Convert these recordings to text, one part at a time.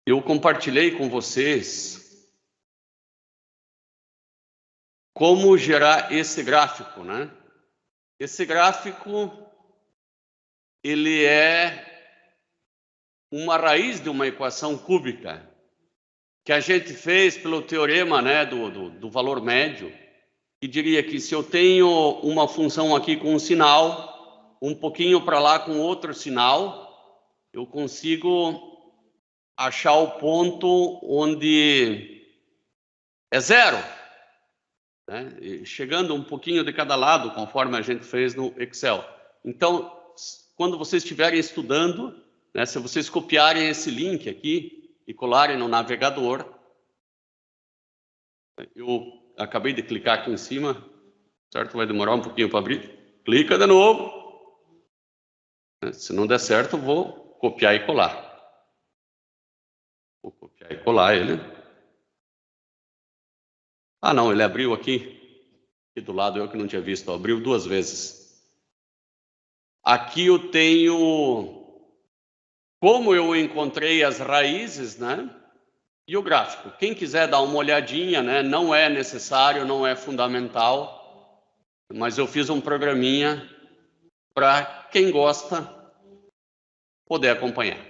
eu compartilhei com vocês como gerar esse gráfico, né? Esse gráfico, ele é uma raiz de uma equação cúbica que a gente fez pelo teorema, né, do valor médio, que diria que se eu tenho uma função aqui com um sinal, um pouquinho para lá com outro sinal, eu consigo achar o ponto onde é zero, né? Chegando um pouquinho de cada lado, conforme a gente fez no Excel. Então, quando vocês estiverem estudando, né, se vocês copiarem esse link aqui e colarem no navegador, eu acabei de clicar aqui em cima, certo? Vai demorar um pouquinho para abrir. Clica de novo. Se não der certo, eu vou copiar e colar. Vou copiar e colar ele. Ah, não, ele abriu aqui do lado, eu que não tinha visto, abriu duas vezes. Aqui eu tenho como eu encontrei as raízes, né? E o gráfico. Quem quiser dar uma olhadinha, né? Não é necessário, não é fundamental, mas eu fiz um programinha para quem gosta poder acompanhar.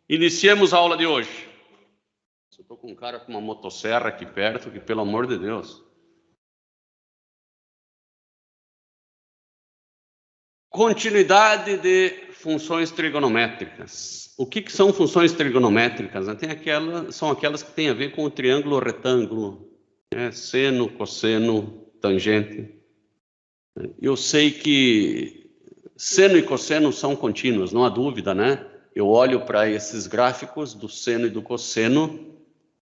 Iniciemos a aula de hoje. Eu estou com um cara com uma motosserra aqui perto, que pelo amor de Deus. Continuidade de funções trigonométricas. O que são funções trigonométricas? São aquelas que têm a ver com o triângulo retângulo, né? Seno, cosseno, tangente. Eu sei que seno e cosseno são contínuos, não há dúvida, né? Eu olho para esses gráficos do seno e do cosseno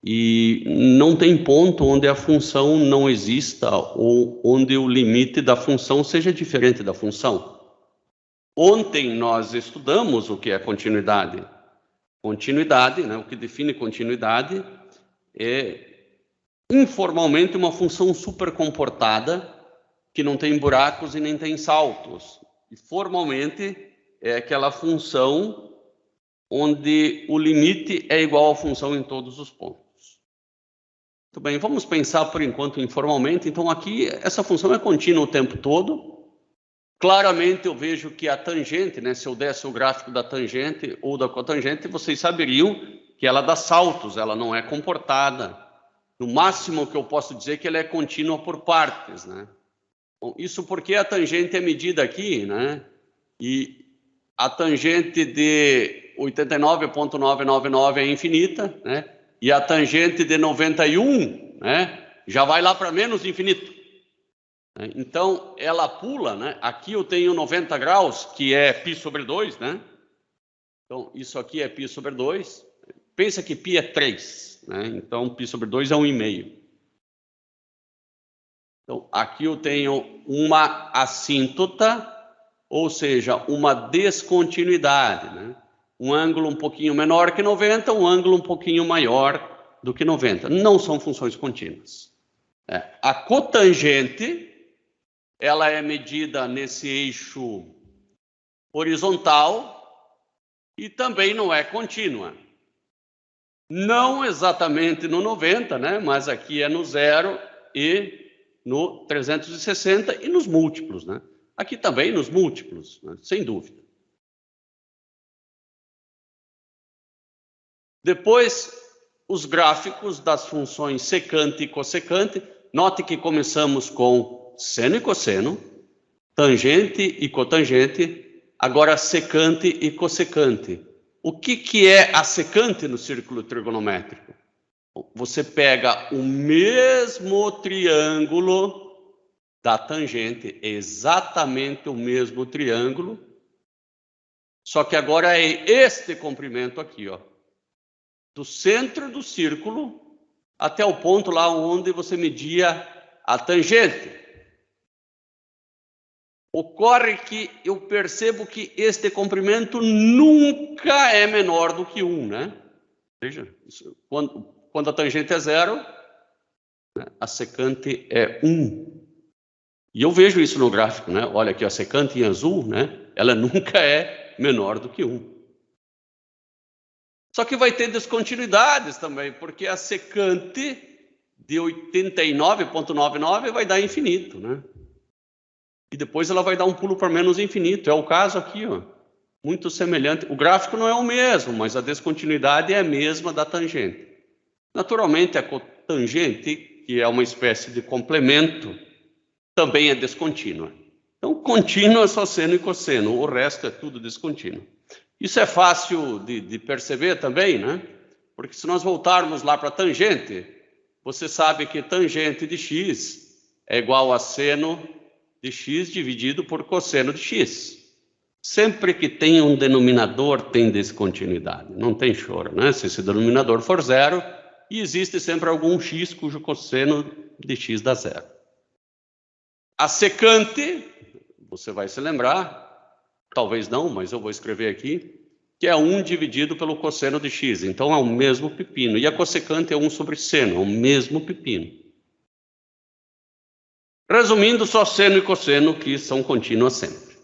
e não tem ponto onde a função não exista ou onde o limite da função seja diferente da função. Ontem nós estudamos o que é continuidade. Continuidade, né, o que define continuidade é informalmente uma função supercomportada que não tem buracos e nem tem saltos. E formalmente é aquela função onde o limite é igual à função em todos os pontos. Muito bem, vamos pensar por enquanto informalmente. Então aqui essa função é contínua o tempo todo. Claramente eu vejo que a tangente, né, se eu desse o gráfico da tangente ou da cotangente, vocês saberiam que ela dá saltos, ela não é comportada. No máximo que eu posso dizer é que ela é contínua por partes, né? Bom, isso porque a tangente é medida aqui, né? E a tangente de 89,999 é infinita, né? E a tangente de 91, né, já vai lá para menos infinito. Então, ela pula, né? Aqui eu tenho 90 graus, que é π sobre 2, né? Então, isso aqui é π sobre 2. Pensa que π é 3, né? Então, π sobre 2 é 1,5. Então, aqui eu tenho uma assíntota, ou seja, uma descontinuidade, né? Um ângulo um pouquinho menor que 90, um ângulo um pouquinho maior do que 90. Não são funções contínuas. A cotangente, ela é medida nesse eixo horizontal e também não é contínua. Não exatamente no 90, né? Mas aqui é no 0 e no 360 e nos múltiplos, né? Aqui também nos múltiplos, né? Sem dúvida. Depois, os gráficos das funções secante e cossecante. Note que começamos com seno e cosseno, tangente e cotangente, agora secante e cossecante. O que é a secante no círculo trigonométrico? Você pega o mesmo triângulo da tangente, exatamente o mesmo triângulo, só que agora é este comprimento aqui, ó, do centro do círculo até o ponto lá onde você media a tangente. Ocorre que eu percebo que este comprimento nunca é menor do que 1, né? Veja, quando a tangente é 0, né, a secante é 1. E eu vejo isso no gráfico, né? Olha aqui, a secante em azul, né? Ela nunca é menor do que 1. Só que vai ter descontinuidades também, porque a secante de 89,99 vai dar infinito, né? E depois ela vai dar um pulo para menos infinito. É o caso aqui, ó. Muito semelhante. O gráfico não é o mesmo, mas a descontinuidade é a mesma da tangente. Naturalmente, a cotangente, que é uma espécie de complemento, também é descontínua. Então, contínua é só seno e cosseno, o resto é tudo descontínuo. Isso é fácil de perceber também, né? Porque se nós voltarmos lá para a tangente, você sabe que tangente de x é igual a seno de x dividido por cosseno de x. Sempre que tem um denominador, tem descontinuidade. Não tem choro, né? Se esse denominador for zero, e existe sempre algum x cujo cosseno de x dá zero. A secante, você vai se lembrar, talvez não, mas eu vou escrever aqui, que é 1 dividido pelo cosseno de x. Então, é o mesmo pepino. E a cossecante é 1 sobre seno, é o mesmo pepino. Resumindo, só seno e cosseno que são contínuas sempre.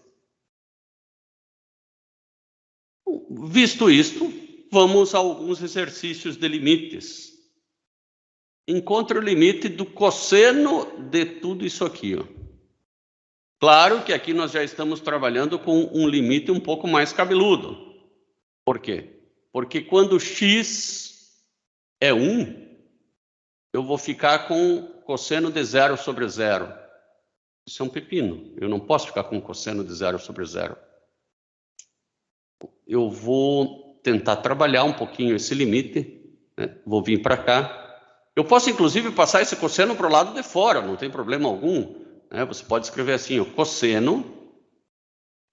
Visto isto, vamos a alguns exercícios de limites. Encontre o limite do cosseno de tudo isso aqui, ó. Claro que aqui nós já estamos trabalhando com um limite um pouco mais cabeludo. Por quê? Porque quando x é 1, eu vou ficar com cosseno de 0 sobre 0. Isso é um pepino. Eu não posso ficar com cosseno de 0 sobre 0. Eu vou tentar trabalhar um pouquinho esse limite, né? Vou vir para cá. Eu posso, inclusive, passar esse cosseno para o lado de fora, não tem problema algum. Você pode escrever assim, o cosseno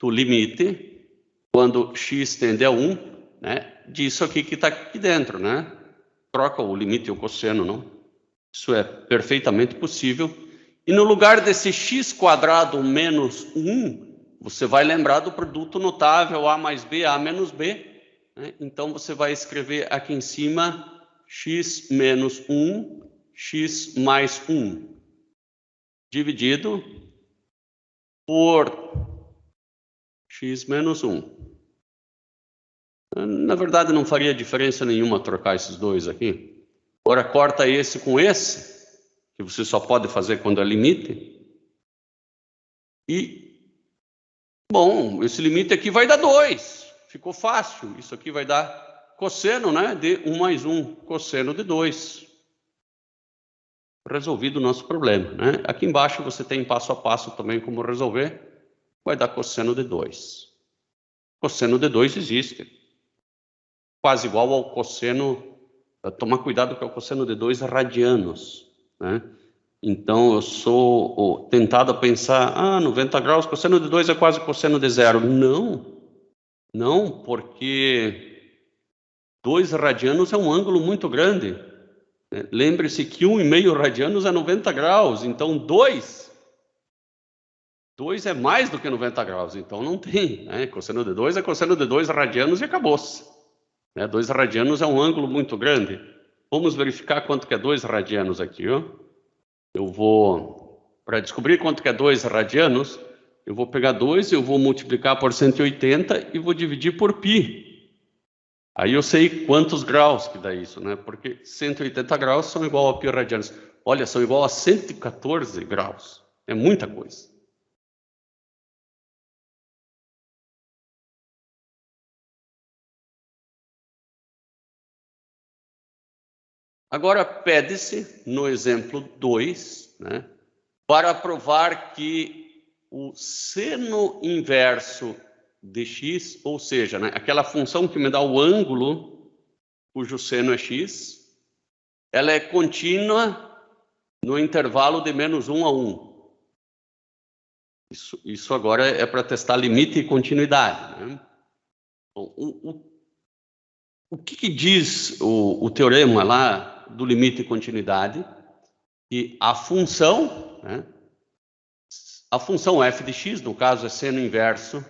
do limite, quando x tende a 1, né, disso aqui que está aqui dentro, né? Troca o limite e o cosseno, não? Isso é perfeitamente possível. E no lugar desse x quadrado menos 1, você vai lembrar do produto notável a mais b, a menos b, né? Então, você vai escrever aqui em cima x menos 1, x mais 1. Dividido por x menos 1. Na verdade, não faria diferença nenhuma trocar esses dois aqui. Agora, corta esse com esse, que você só pode fazer quando é limite. E, bom, esse limite aqui vai dar 2. Ficou fácil. Isso aqui vai dar cosseno, né, de 1 mais 1, cosseno de 2. Resolvido o nosso problema, né? Aqui embaixo você tem passo a passo também como resolver. Vai dar cosseno de 2. Cosseno de 2 existe. Quase igual ao cosseno, tomar cuidado que é o cosseno de 2 radianos, né? Então, eu sou tentado a pensar, 90 graus, cosseno de 2 é quase cosseno de 0. Não, porque 2 radianos é um ângulo muito grande. Lembre-se que 1,5 radianos é 90 graus, então 2 é mais do que 90 graus, então não tem, né? Cosseno de 2 é cosseno de 2 radianos e acabou-se. 2 radianos é um ângulo muito grande. Vamos verificar quanto que é 2 radianos aqui, ó. Eu vou, para descobrir quanto que é 2 radianos, eu vou pegar 2, eu vou multiplicar por 180 e vou dividir por π. Aí eu sei quantos graus que dá isso, né? Porque 180 graus são igual a π radianos. Olha, são igual a 114 graus. É muita coisa. Agora, pede-se, no exemplo 2, né, para provar que o seno inverso de x, ou seja, né, aquela função que me dá o ângulo, cujo seno é x, ela é contínua no intervalo de menos 1 a 1. Isso agora é para testar limite e continuidade, né? O que diz o teorema lá do limite e continuidade? Que a função, né, a função f de x, no caso é seno inverso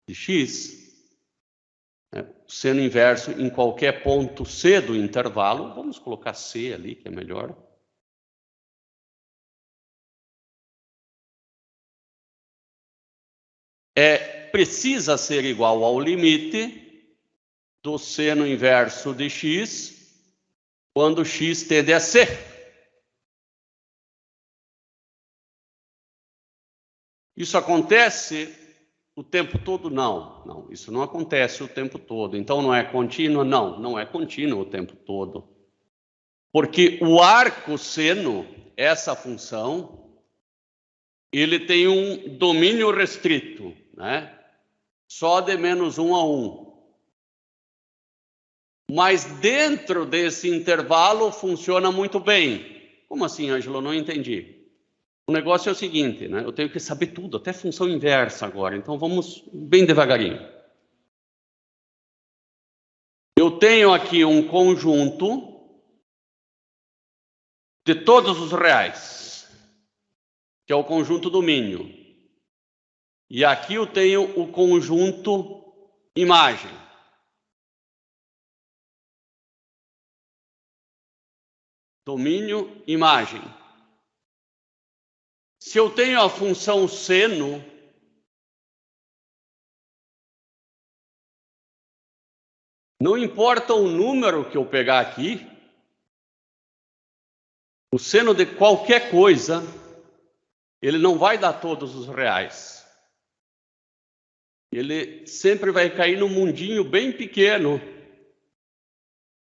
de x, né, seno inverso em qualquer ponto c do intervalo, vamos colocar c ali, que é melhor. Precisa ser igual ao limite do seno inverso de x quando x tende a c. Isso acontece o tempo todo? Não, isso não acontece o tempo todo. Então não é contínuo? Não é contínuo o tempo todo. Porque o arco seno, essa função, ele tem um domínio restrito, né? Só de menos 1 a 1. Mas dentro desse intervalo funciona muito bem. Como assim, Ângelo? Não entendi. O negócio é o seguinte, né? Eu tenho que saber tudo, até função inversa agora. Então vamos bem devagarinho. Eu tenho aqui um conjunto de todos os reais, que é o conjunto domínio. E aqui eu tenho o conjunto imagem. Domínio, imagem. Se eu tenho a função seno, não importa o número que eu pegar aqui, o seno de qualquer coisa, ele não vai dar todos os reais. Ele sempre vai cair num mundinho bem pequeno,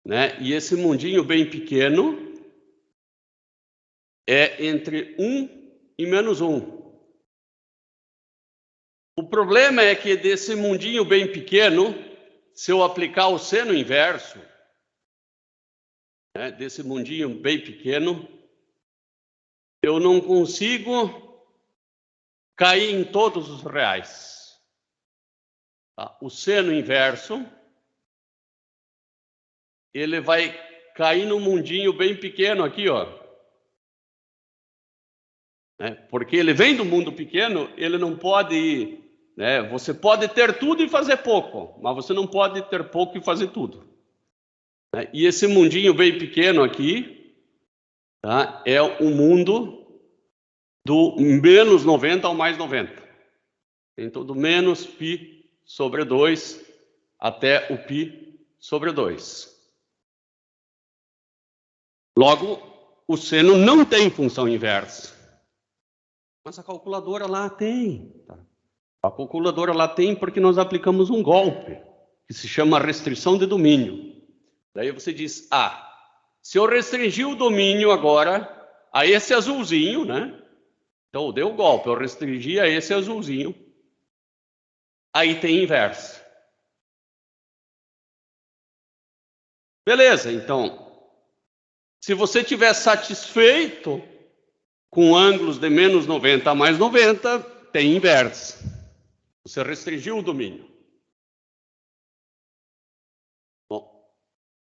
né? E esse mundinho bem pequeno é entre 1 e menos 1. O problema é que desse mundinho bem pequeno, se eu aplicar o seno inverso, né, desse mundinho bem pequeno, eu não consigo cair em todos os reais. Tá? O seno inverso, ele vai cair no mundinho bem pequeno aqui, ó. Porque ele vem do mundo pequeno, ele não pode ir. Né? Você pode ter tudo e fazer pouco, mas você não pode ter pouco e fazer tudo. Né? E esse mundinho bem pequeno aqui, tá? É o mundo do menos 90 ao mais 90. Então, do menos π sobre 2 até o π sobre 2. Logo, o seno não tem função inversa. Mas a calculadora lá tem. Tá? A calculadora lá tem porque nós aplicamos um golpe, que se chama restrição de domínio. Daí você diz, se eu restringir o domínio agora a esse azulzinho, né? Então, eu dei o golpe, eu restringi a esse azulzinho. Aí tem inversa. Beleza, então, se você estiver satisfeito com ângulos de menos 90 a mais 90, tem inversa. Você restringiu o domínio. Bom,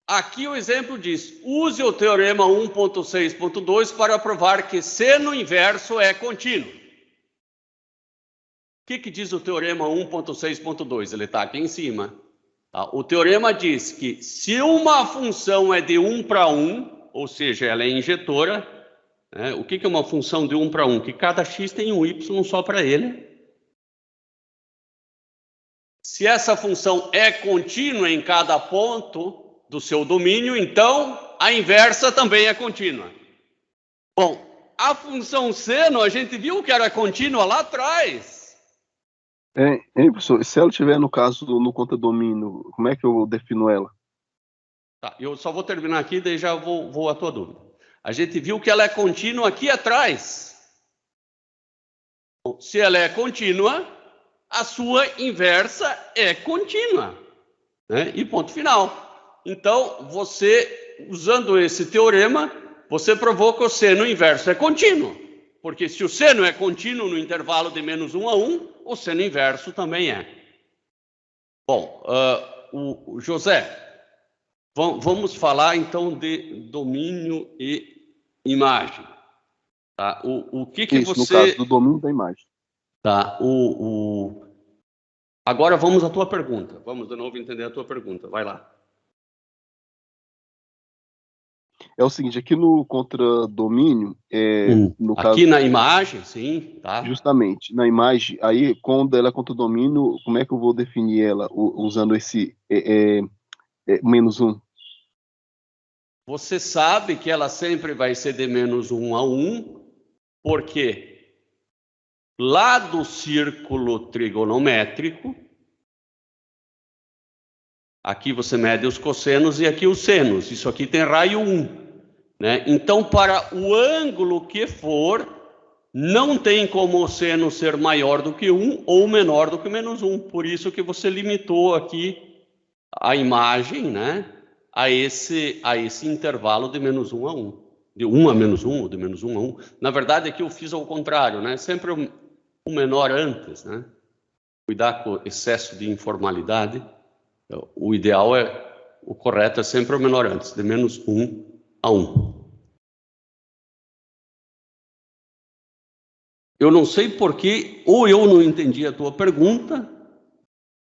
aqui o exemplo diz, use o teorema 1.6.2 para provar que seno inverso é contínuo. O que diz o teorema 1.6.2? Ele está aqui em cima. Tá? O teorema diz que se uma função é de 1 para 1, ou seja, ela é injetora, o que é uma função de 1 para 1? Que cada x tem um y só para ele. Se essa função é contínua em cada ponto do seu domínio, então a inversa também é contínua. Bom, a função seno, a gente viu que era contínua lá atrás. Professor, se ela estiver, no caso, no contradomínio, como é que eu defino ela? Tá, eu só vou terminar aqui, daí já vou à tua dúvida. A gente viu que ela é contínua aqui atrás. Bom, se ela é contínua, a sua inversa é contínua. Né? E ponto final. Então, você, usando esse teorema, você provou que o seno inverso é contínuo. Porque se o seno é contínuo no intervalo de menos 1 a 1, o seno inverso também é. Bom, o José, vamos falar então de domínio e imagem. Tá? O que Isso, você... no caso do domínio da imagem. Tá, Agora vamos à tua pergunta. Vamos de novo entender a tua pergunta. Vai lá. É o seguinte, aqui no contradomínio, no aqui caso... na imagem, sim, tá. Justamente, na imagem, aí quando ela é contradomínio, como é que eu vou definir ela usando menos 1? Você sabe que ela sempre vai ser de menos 1 a 1, porque lá do círculo trigonométrico, aqui você mede os cossenos e aqui os senos. Isso aqui tem raio 1. Né? Então, para o ângulo que for, não tem como o seno ser maior do que 1 ou menor do que menos 1. Por isso que você limitou aqui a imagem, né, a esse intervalo de menos 1 a 1. De 1 a menos 1, ou de menos 1 a 1. Na verdade, aqui eu fiz ao contrário, né? Sempre o menor antes, né? Cuidar com o excesso de informalidade. O ideal o correto é sempre o menor antes, de menos 1 a 1. Eu não sei porque, ou eu não entendi a tua pergunta,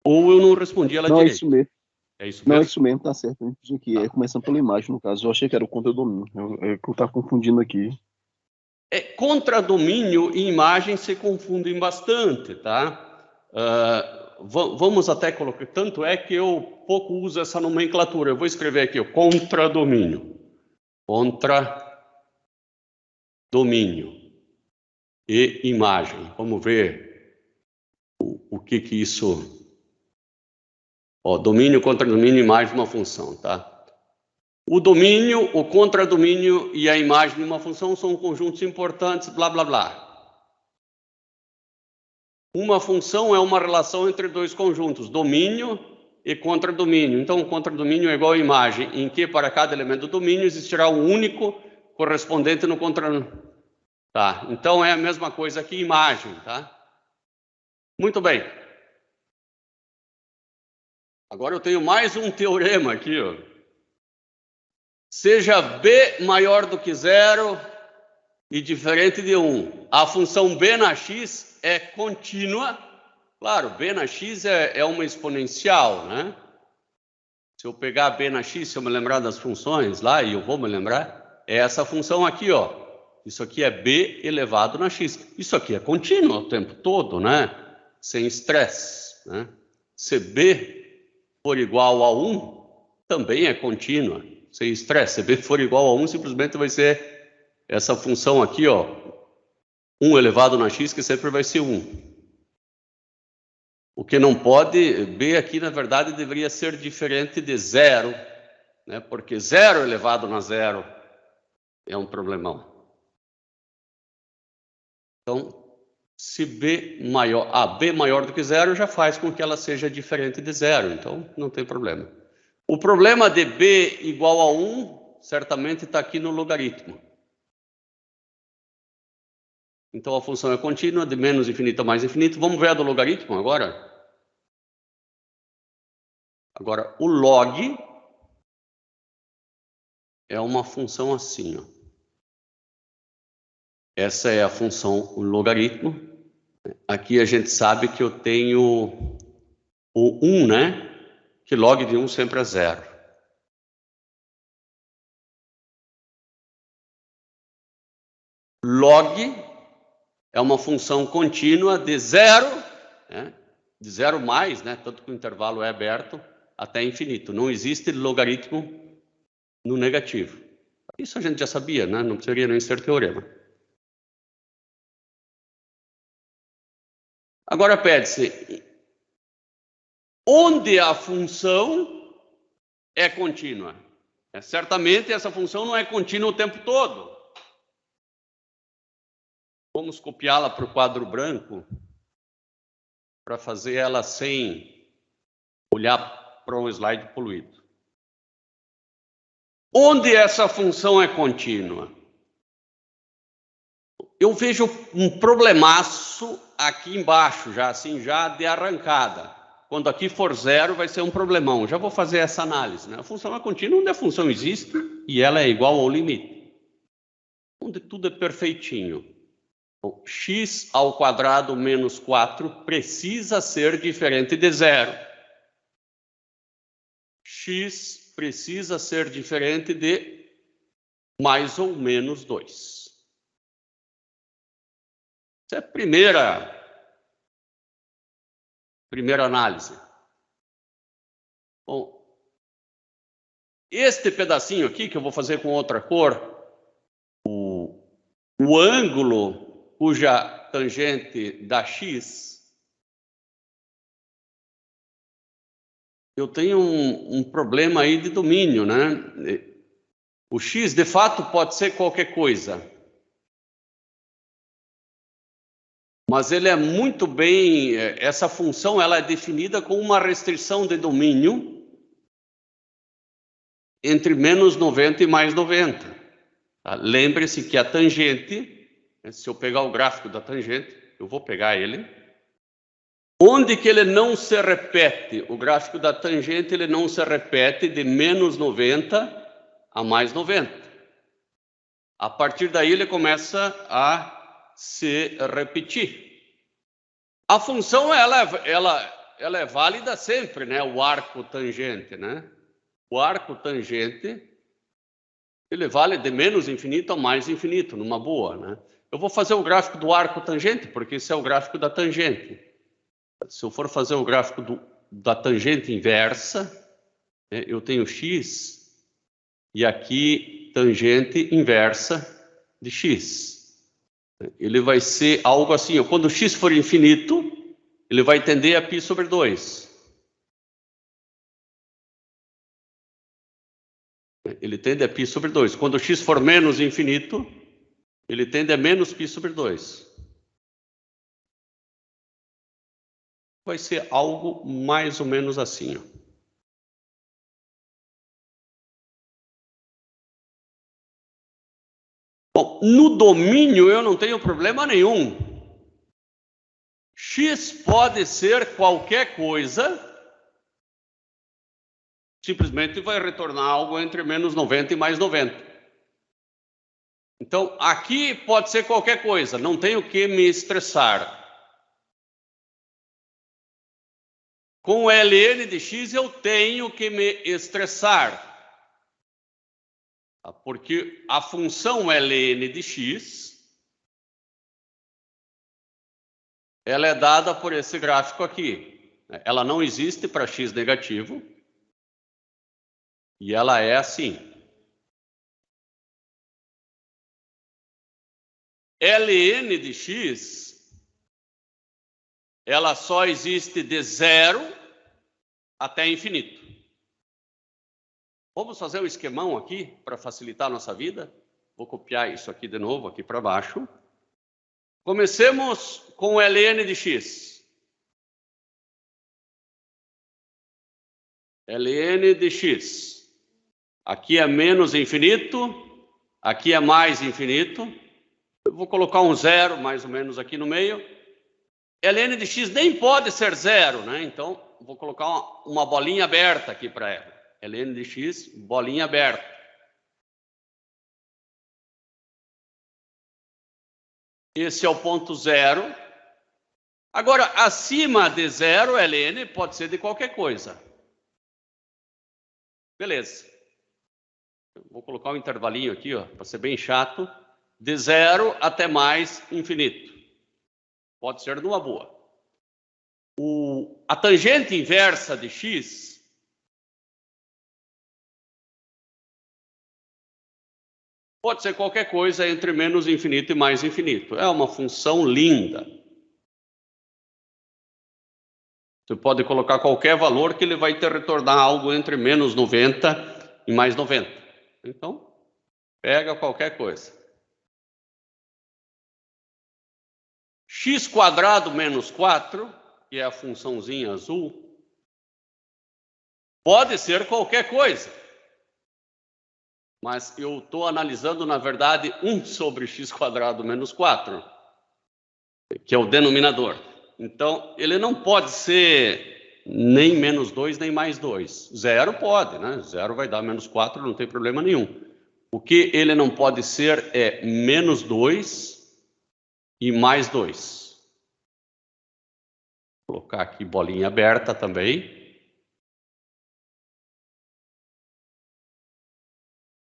ou eu não respondi ela direito. É isso mesmo. É isso Não, mesmo? é isso mesmo, tá certo. A gente aqui é começando pela imagem, no caso. Eu achei que era o contradomínio. Eu estava confundindo aqui. Contradomínio e imagem se confundem bastante, tá? Vamos até colocar, tanto é que eu pouco uso essa nomenclatura. Eu vou escrever aqui, ó, contradomínio. Contradomínio e imagem. Vamos ver o que isso... Ó, domínio, contradomínio, imagem de uma função, tá? O domínio, o contradomínio e a imagem de uma função são conjuntos importantes, blá, blá, blá. Uma função é uma relação entre dois conjuntos, domínio e contradomínio. Então, o contradomínio é igual a imagem, em que para cada elemento do domínio existirá um único correspondente no contradomínio. Tá, então é a mesma coisa que imagem, tá? Muito bem. Agora eu tenho mais um teorema aqui, ó. Seja B maior do que zero e diferente de 1. A função B na x é contínua. Claro, B na x é uma exponencial, né? Se eu pegar B na x, se eu me lembrar das funções lá, e eu vou me lembrar, é essa função aqui, ó. Isso aqui é B elevado na x. Isso aqui é contínuo o tempo todo, né? Sem estresse, né? Se B for igual a 1, também é contínua, sem estresse. Se B for igual a 1, simplesmente vai ser essa função aqui, ó. 1 elevado na x, que sempre vai ser 1. O que não pode, B aqui, na verdade, deveria ser diferente de 0, né? Porque 0 elevado na 0 é um problemão. Então, se B maior do que 0 já faz com que ela seja diferente de 0, então não tem problema. O problema de B igual a 1, certamente está aqui no logaritmo. Então, a função é contínua, de menos infinito a mais infinito. Vamos ver a do logaritmo agora? Agora, o log é uma função assim, ó. Essa é a função, o logaritmo. Aqui a gente sabe que eu tenho o 1, né? Que log de 1 sempre é 0. Log é uma função contínua de 0, né? De 0 mais, né? Tanto que o intervalo é aberto, até infinito. Não existe logaritmo no negativo. Isso a gente já sabia, né? Não precisaria nem ser teorema. Agora pede-se, onde a função é contínua? Certamente essa função não é contínua o tempo todo. Vamos copiá-la para o quadro branco, para fazer ela sem olhar para um slide poluído. Onde essa função é contínua? Eu vejo um problemaço aqui embaixo, já assim, já de arrancada. Quando aqui for 0, vai ser um problemão. Já vou fazer essa análise, né? A função é contínua onde a função existe e ela é igual ao limite. Onde tudo é perfeitinho. Bom, x ao quadrado menos 4 precisa ser diferente de 0. X precisa ser diferente de mais ou menos 2. Essa é a primeira análise. Bom, este pedacinho aqui, que eu vou fazer com outra cor, o ângulo cuja tangente dá x, eu tenho um problema aí de domínio, né? O x, de fato, pode ser qualquer coisa. Mas ele é muito bem... Essa função ela é definida com uma restrição de domínio entre menos 90 e mais 90. Tá? Lembre-se que a tangente, se eu pegar o gráfico da tangente, eu vou pegar ele. Onde que ele não se repete? O gráfico da tangente ele não se repete de menos 90 a mais 90. A partir daí ele começa a se repetir. A função ela é válida sempre, né? O arco tangente, né? O arco tangente ele vale de menos infinito a mais infinito, numa boa, né? Eu vou fazer o gráfico do arco tangente, porque esse é o gráfico da tangente. Se eu for fazer o gráfico da tangente inversa, né, eu tenho x e aqui tangente inversa de x. Ele vai ser algo assim, ó, quando x for infinito, ele vai tender a π sobre 2. Ele tende a π sobre 2. Quando x for menos infinito, ele tende a menos π sobre 2. Vai ser algo mais ou menos assim, ó. Bom, no domínio eu não tenho problema nenhum. X pode ser qualquer coisa, simplesmente vai retornar algo entre menos 90 e mais 90. Então, aqui pode ser qualquer coisa, não tenho que me estressar. Com ln de x eu tenho que me estressar. Porque a função ln de x, ela é dada por esse gráfico aqui. Ela não existe para x negativo. E ela é assim. ln de x, ela só existe de 0 até infinito. Vamos fazer um esquemão aqui para facilitar a nossa vida. Vou copiar isso aqui de novo, aqui para baixo. Comecemos com ln de x. ln de x. Aqui é menos infinito, aqui é mais infinito. Eu vou colocar um 0 mais ou menos aqui no meio. ln de x nem pode ser 0, né? Então, vou colocar uma bolinha aberta aqui para ela. ln de x, bolinha aberta. Esse é o ponto 0. Agora, acima de 0, ln pode ser de qualquer coisa. Beleza. Vou colocar um intervalinho aqui, ó, para ser bem chato. De 0 até mais infinito. Pode ser numa boa. A tangente inversa de x pode ser qualquer coisa entre menos infinito e mais infinito. É uma função linda. Você pode colocar qualquer valor que ele vai te retornar algo entre menos 90 e mais 90. Então, pega qualquer coisa. x² menos 4, que é a funçãozinha azul, pode ser qualquer coisa. Mas eu estou analisando, na verdade, 1 sobre x² menos 4, que é o denominador. Então, ele não pode ser nem menos 2, nem mais 2. 0 pode, né? 0 vai dar menos 4, não tem problema nenhum. O que ele não pode ser é menos 2 e mais 2. Vou colocar aqui bolinha aberta também.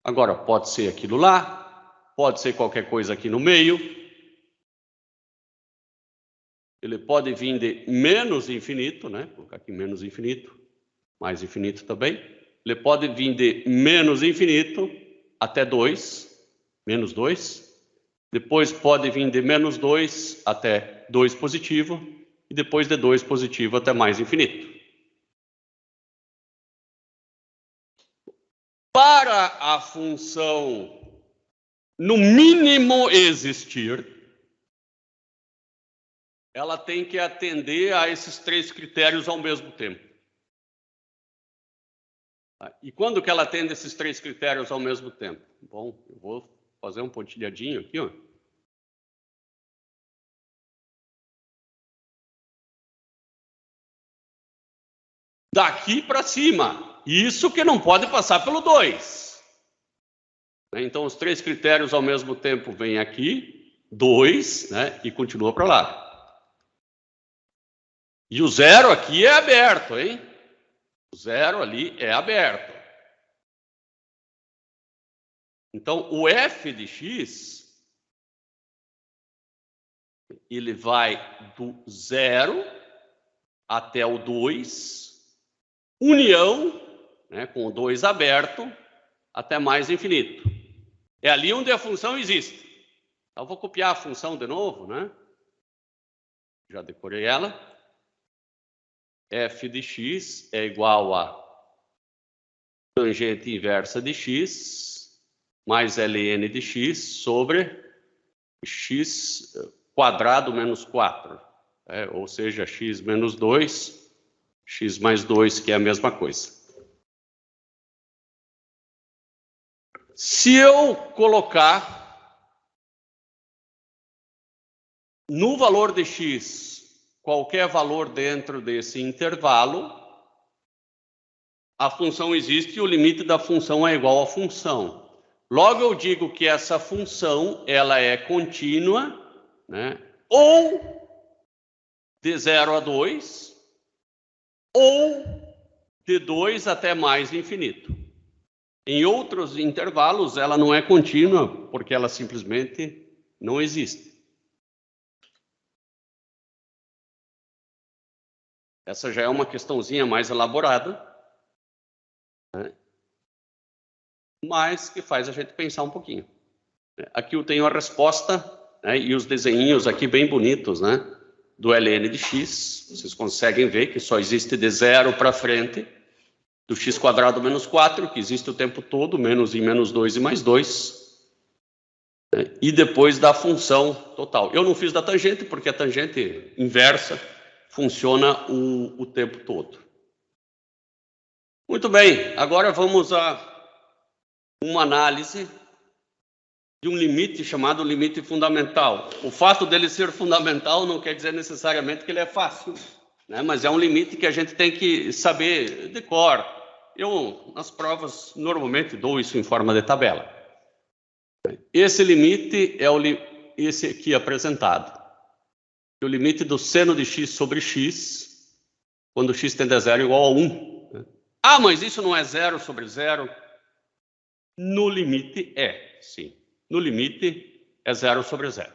Agora, pode ser aquilo lá, pode ser qualquer coisa aqui no meio. Ele pode vir de menos infinito, né? Vou colocar aqui menos infinito, mais infinito também. ele pode vir de menos infinito até 2, menos 2. Depois pode vir de menos 2 até 2 positivo. E depois de 2 positivo até mais infinito. Para a função, no mínimo, existir, ela tem que atender a esses 3 critérios ao mesmo tempo. E quando que ela atende esses 3 critérios ao mesmo tempo? Bom, eu vou fazer um pontilhadinho aqui, ó. Daqui para cima. Isso que não pode passar pelo 2. Então, os 3 critérios ao mesmo tempo vêm aqui, 2, né, e continua para lá. E o 0 aqui é aberto, hein? O 0 ali é aberto. Então, o f de x, ele vai do 0 até o 2, união, né, com o 2 aberto, até mais infinito. É ali onde a função existe. Então, eu vou copiar a função de novo, né? Já decorei ela. F de x é igual a tangente inversa de x mais ln de x sobre x quadrado menos 4. Ou seja, x menos 2, x mais 2, que é a mesma coisa. Se eu colocar no valor de x qualquer valor dentro desse intervalo, a função existe e o limite da função é igual à função. Logo, eu digo que essa função ela é contínua, né? Ou de 0 a 2, ou de 2 até mais infinito. Em outros intervalos, ela não é contínua, porque ela simplesmente não existe. Essa já é uma questãozinha mais elaborada, né? Mas que faz a gente pensar um pouquinho. Aqui eu tenho a resposta, né, e os desenhinhos aqui bem bonitos, né, do ln de x. Vocês conseguem ver que só existe de 0 para frente, do x quadrado menos 4, que existe o tempo todo, menos e menos 2 e mais 2. Né, e depois da função total. Eu não fiz da tangente, porque a tangente inversa funciona o tempo todo. Muito bem, agora vamos a uma análise de um limite chamado limite fundamental. O fato dele ser fundamental não quer dizer necessariamente que ele é fácil, né? Mas é um limite que a gente tem que saber de cor. Eu, nas provas, normalmente dou isso em forma de tabela. Esse limite é esse aqui apresentado. O limite do seno de x sobre x, quando x tende a 0 igual a 1. Ah, mas isso não é 0 sobre 0? No limite é, sim. No limite é 0 sobre 0.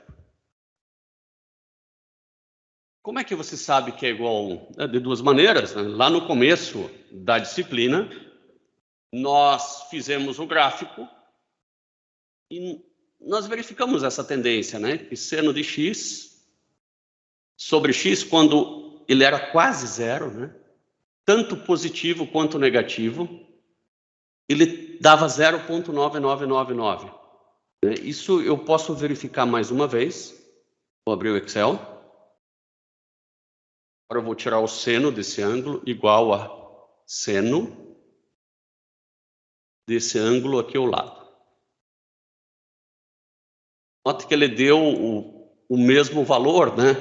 Como é que você sabe que é igual a 1? De duas maneiras, né? Lá no começo da disciplina, nós fizemos o gráfico e nós verificamos essa tendência, né? Que seno de x sobre x, quando ele era quase 0, né? Tanto positivo quanto negativo, ele dava 0,9999. Isso eu posso verificar mais uma vez. Vou abrir o Excel. Agora eu vou tirar o seno desse ângulo igual a seno desse ângulo aqui ao lado. Note que ele deu o mesmo valor, né?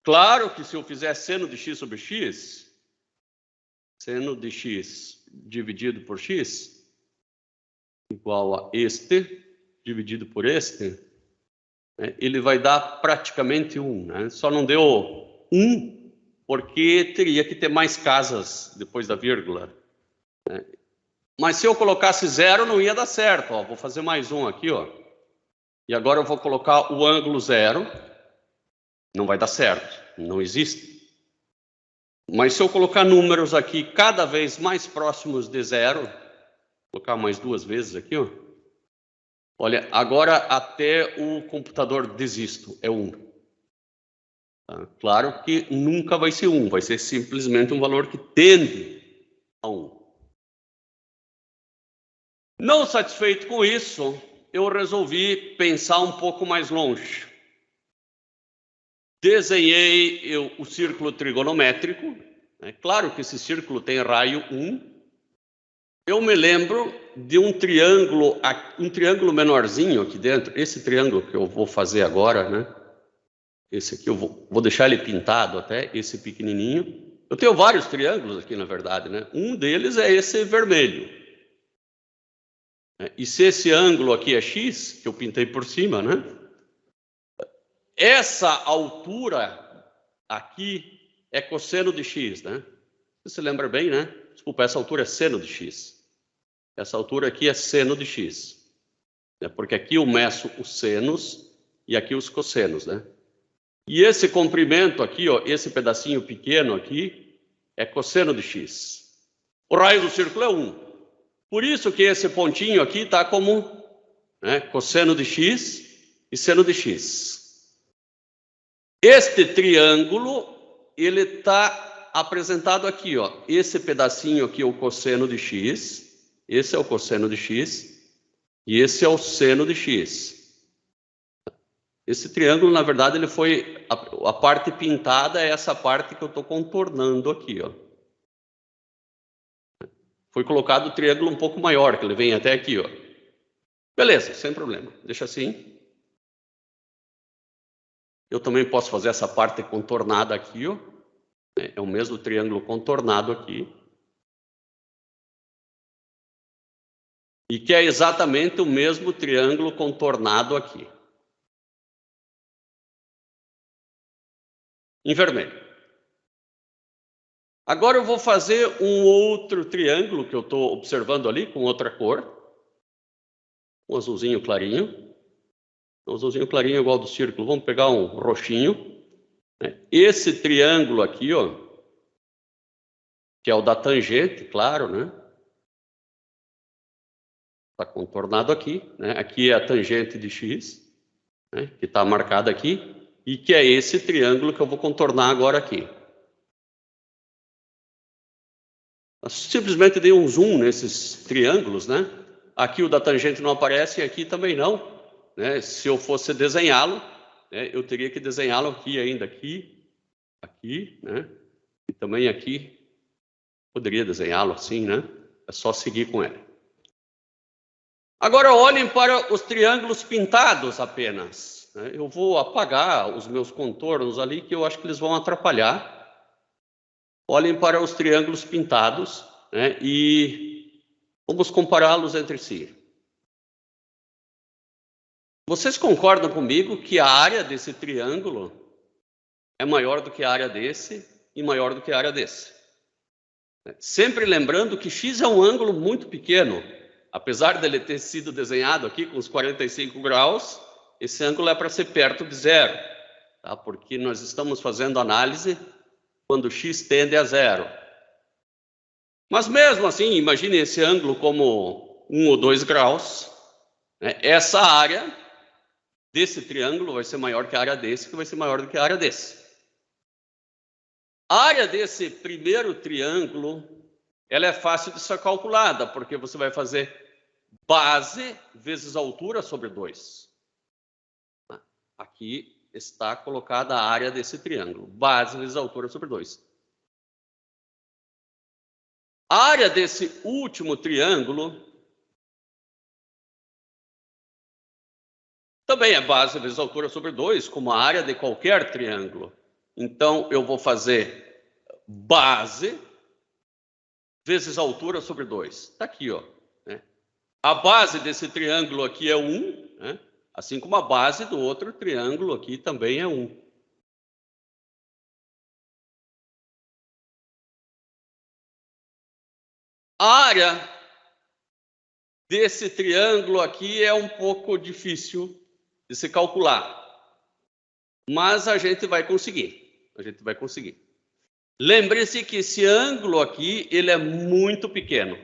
Claro que se eu fizer seno de x sobre x, seno de x dividido por x, igual a este dividido por este, né, ele vai dar praticamente 1, né? Só não deu 1 porque teria que ter mais casas depois da vírgula, né? Mas se eu colocasse 0, não ia dar certo. Ó, vou fazer mais um aqui, ó. E agora eu vou colocar o ângulo 0. Não vai dar certo, não existe. Mas se eu colocar números aqui cada vez mais próximos de zero, vou colocar mais 2 vezes aqui, ó. Olha, agora até o computador desisto, é 1. Tá? Claro que nunca vai ser 1, vai ser simplesmente um valor que tende a 1. Não satisfeito com isso, eu resolvi pensar um pouco mais longe. Desenhei o círculo trigonométrico. É claro que esse círculo tem raio 1. Eu me lembro de um triângulo menorzinho aqui dentro. Esse triângulo que eu vou fazer agora, né? Esse aqui eu vou deixar ele pintado até, esse pequenininho. Eu tenho vários triângulos aqui, na verdade, né? Um deles é esse vermelho. E se esse ângulo aqui é x, que eu pintei por cima, né? Essa altura aqui é cosseno de x, né? Você se lembra bem, né? Desculpa, essa altura é seno de x. Essa altura aqui é seno de x. Porque aqui eu meço os senos e aqui os cossenos, né? E esse comprimento aqui, ó, esse pedacinho pequeno aqui, é cosseno de x. O raio do círculo é 1. Por isso que esse pontinho aqui está como, né, cosseno de x e seno de x. Este triângulo, ele está apresentado aqui, ó. Esse pedacinho aqui é o cosseno de x, esse é o cosseno de x e esse é o seno de x. Esse triângulo, na verdade, ele foi a parte pintada é essa parte que eu estou contornando aqui, ó. Foi colocado o triângulo um pouco maior, que ele vem até aqui, ó. Beleza, sem problema. Deixa assim. Eu também posso fazer essa parte contornada aqui, ó. É o mesmo triângulo contornado aqui. E que é exatamente o mesmo triângulo contornado aqui. Em vermelho. Agora eu vou fazer um outro triângulo que eu estou observando ali, com outra cor. Um azulzinho clarinho. Um azulzinho clarinho igual do círculo. Vamos pegar um roxinho. Esse triângulo aqui, ó, que é o da tangente, claro, né? Está contornado aqui, né? Aqui é a tangente de x, né? Que está marcada aqui. E que é esse triângulo que eu vou contornar agora aqui. Eu simplesmente dei um zoom nesses triângulos, né? Aqui o da tangente não aparece e aqui também não, né? Se eu fosse desenhá-lo, né, eu teria que desenhá-lo aqui ainda, aqui, né? E também aqui, poderia desenhá-lo assim, né? É só seguir com ele. Agora olhem para os triângulos pintados apenas. Né? Eu vou apagar os meus contornos ali, que eu acho que eles vão atrapalhar. Olhem para os triângulos pintados, né, e vamos compará-los entre si. Vocês concordam comigo que a área desse triângulo é maior do que a área desse e maior do que a área desse? Sempre lembrando que x é um ângulo muito pequeno. Apesar dele ter sido desenhado aqui com os 45 graus, esse ângulo é para ser perto de zero, tá? Porque nós estamos fazendo análise quando x tende a zero. Mas mesmo assim, imagine esse ângulo como 1 ou 2 graus. Né? Essa área desse triângulo vai ser maior que a área desse, que vai ser maior do que a área desse. A área desse primeiro triângulo, ela é fácil de ser calculada, porque você vai fazer base vezes altura sobre 2. Aqui está colocada a área desse triângulo. Base vezes altura sobre 2. A área desse último triângulo também é base vezes altura sobre 2, como a área de qualquer triângulo. Então, eu vou fazer base vezes altura sobre 2. Está aqui, ó. Né? A base desse triângulo aqui é 1, né? Assim como a base do outro triângulo aqui também é 1. A área desse triângulo aqui é um pouco difícil de se calcular. Mas a gente vai conseguir. Lembre-se que esse ângulo aqui, ele é muito pequeno.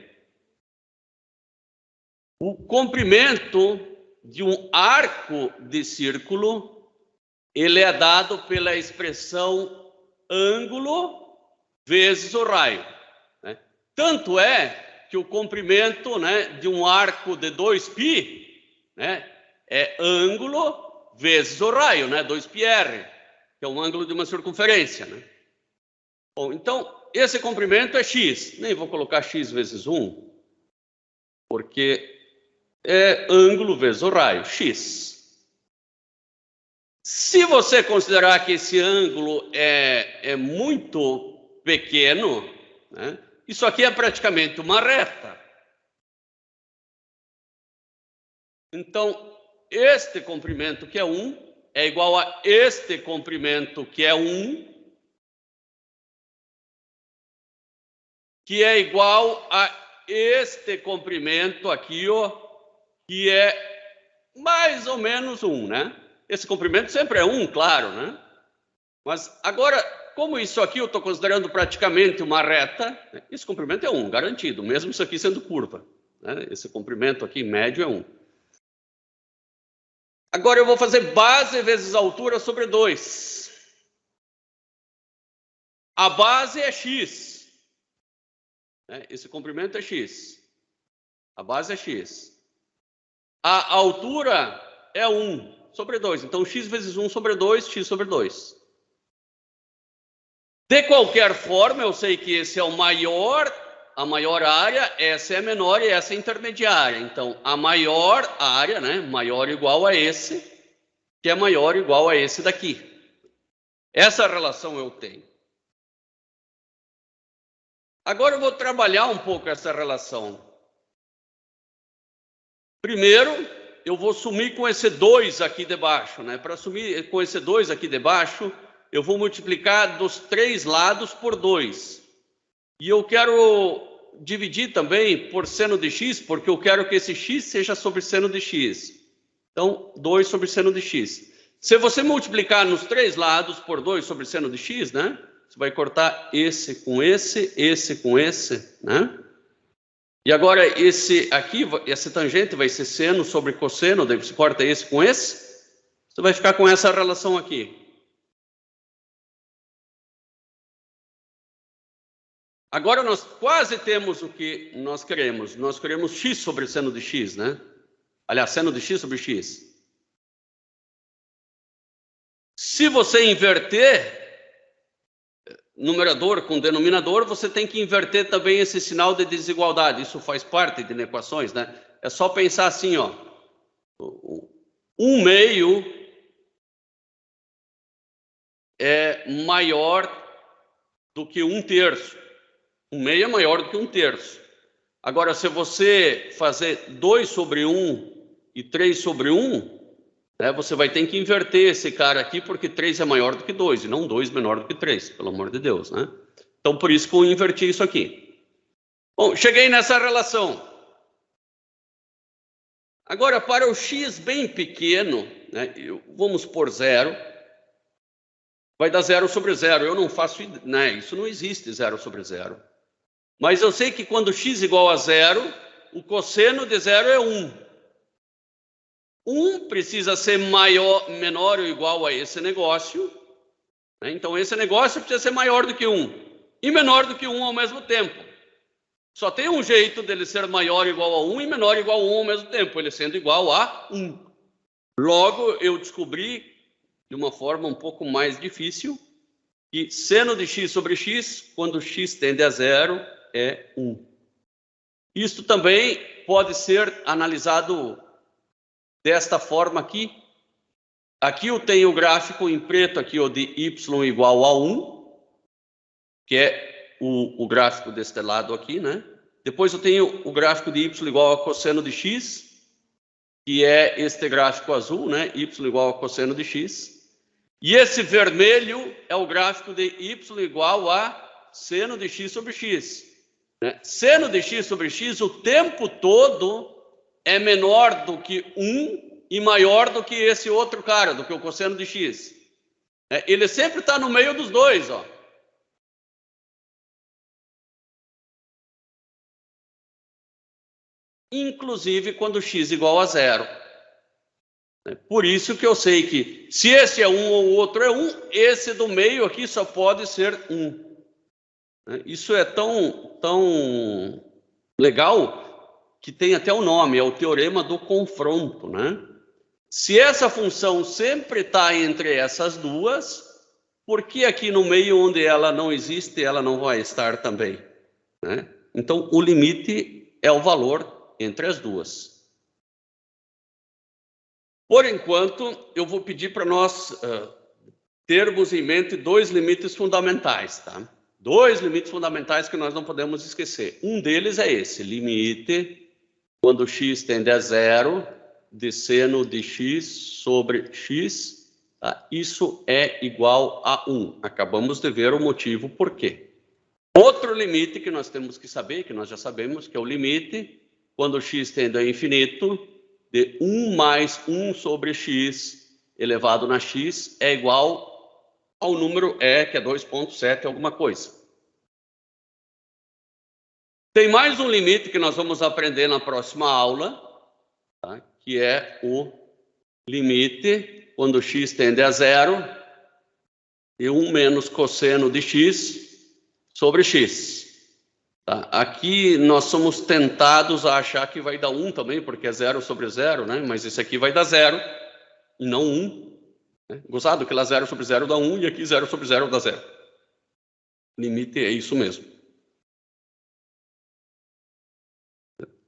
O comprimento de um arco de círculo, ele é dado pela expressão ângulo vezes o raio, né? Tanto é que o comprimento, né, de um arco de 2π, né, é ângulo vezes o raio, né, 2πr, que é um ângulo de uma circunferência, né? Bom, então, esse comprimento é x. Nem vou colocar x vezes 1, porque é ângulo vezes o raio, x. Se você considerar que esse ângulo é muito pequeno, né, isso aqui é praticamente uma reta. Então, este comprimento, que é 1, é igual a este comprimento, que é 1, que é igual a este comprimento aqui, ó, que é mais ou menos 1, né? Esse comprimento sempre é 1, claro, né? Mas agora, como isso aqui eu estou considerando praticamente uma reta, né, esse comprimento é 1, garantido, mesmo isso aqui sendo curva, né? Esse comprimento aqui médio é 1. Agora eu vou fazer base vezes altura sobre 2. A base é x. Esse comprimento é x. A base é x. A altura é 1 sobre 2. Então, x vezes 1 sobre 2, x sobre 2. De qualquer forma, eu sei que esse é o maior, a maior área, essa é a menor e essa é a intermediária. Então, a maior área, né, maior ou igual a esse, que é maior ou igual a esse daqui. Essa relação eu tenho. Agora eu vou trabalhar um pouco essa relação. Primeiro, eu vou sumir com esse 2 aqui debaixo, né? Para sumir com esse 2 aqui debaixo, eu vou multiplicar dos 3 lados por 2. E eu quero dividir também por seno de x, porque eu quero que esse x seja sobre seno de x. Então, 2 sobre seno de x. Se você multiplicar nos 3 lados por 2 sobre seno de x, né? Você vai cortar esse com esse, né? E agora esse aqui, essa tangente vai ser seno sobre cosseno, daí você corta esse com esse, você vai ficar com essa relação aqui. Agora nós quase temos o que nós queremos. Nós queremos x sobre seno de x, né? Aliás, seno de x sobre x. Se você inverter numerador com denominador, você tem que inverter também esse sinal de desigualdade. Isso faz parte de equações, né? É só pensar assim, ó. 1/2 é maior do que 1/3. 1/2 é maior do que 1/3. Agora, se você fazer 2 sobre 1 e 3 sobre 1, né, você vai ter que inverter esse cara aqui, porque 3 é maior do que 2, e não 2 menor do que 3, pelo amor de Deus, né? Então, por isso que eu inverti isso aqui. Bom, cheguei nessa relação. Agora, para o x bem pequeno, né, vamos por 0, vai dar 0 sobre 0. Eu não faço, né, isso não existe 0 sobre 0. Mas eu sei que quando x igual a 0, o cosseno de 0 é 1. 1 precisa ser menor ou igual a esse negócio, né? Então, esse negócio precisa ser maior do que 1 e menor do que 1 ao mesmo tempo. Só tem um jeito dele ser maior ou igual a 1 e menor ou igual a 1 ao mesmo tempo, ele sendo igual a 1. Logo, eu descobri, de uma forma um pouco mais difícil, que seno de x sobre x, quando x tende a 0, é 1. Isso também pode ser analisado desta forma aqui. Aqui eu tenho o gráfico em preto aqui, ó, de y igual a 1, que é o gráfico deste lado aqui, né? Depois eu tenho o gráfico de y igual a cosseno de x, que é este gráfico azul, né? Y igual a cosseno de x. E esse vermelho é o gráfico de y igual a seno de x sobre x. Né? Seno de x sobre x o tempo todo é menor do que 1 e maior do que esse outro cara, do que o cosseno de x. Ele sempre está no meio dos dois, ó. inclusive quando x igual a 0. Por isso que eu sei que se esse é 1 ou o outro é 1, esse do meio aqui só pode ser 1. Isso é tão legal que tem até o nome, é o teorema do confronto, né? Se essa função sempre está entre essas duas, por que aqui no meio onde ela não existe, ela não vai estar também? Né? Então, o limite é o valor entre as duas. Por enquanto, eu vou pedir para nós termos em mente dois limites fundamentais, tá? Dois limites fundamentais que nós não podemos esquecer. Um deles é esse, limite, quando x tende a 0, de seno de x sobre x, tá? Isso é igual a 1. Acabamos de ver o motivo por quê. Outro limite que nós temos que saber, que nós já sabemos, que é o limite, quando x tende a infinito, de 1 mais 1 sobre x elevado na x é igual ao número E, que é 2,7 alguma coisa. Tem mais um limite que nós vamos aprender na próxima aula, tá? Que é o limite quando x tende a 0 e 1 menos cosseno de x sobre x. Tá? Aqui nós somos tentados a achar que vai dar 1 também, porque é 0 sobre 0, né? Mas isso aqui vai dar 0 e não 1. Gozado que lá 0 sobre 0 dá 1 e aqui 0 sobre 0 dá 0. Limite é isso mesmo.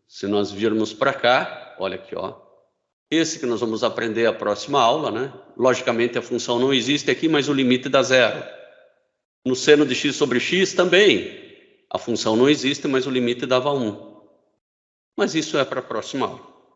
Se nós virmos para cá, olha aqui, ó. Esse que nós vamos aprender a próxima aula, né? Logicamente a função não existe aqui, mas o limite dá 0. No seno de x sobre x também. A função não existe, mas o limite dava 1. Mas isso é para a próxima aula.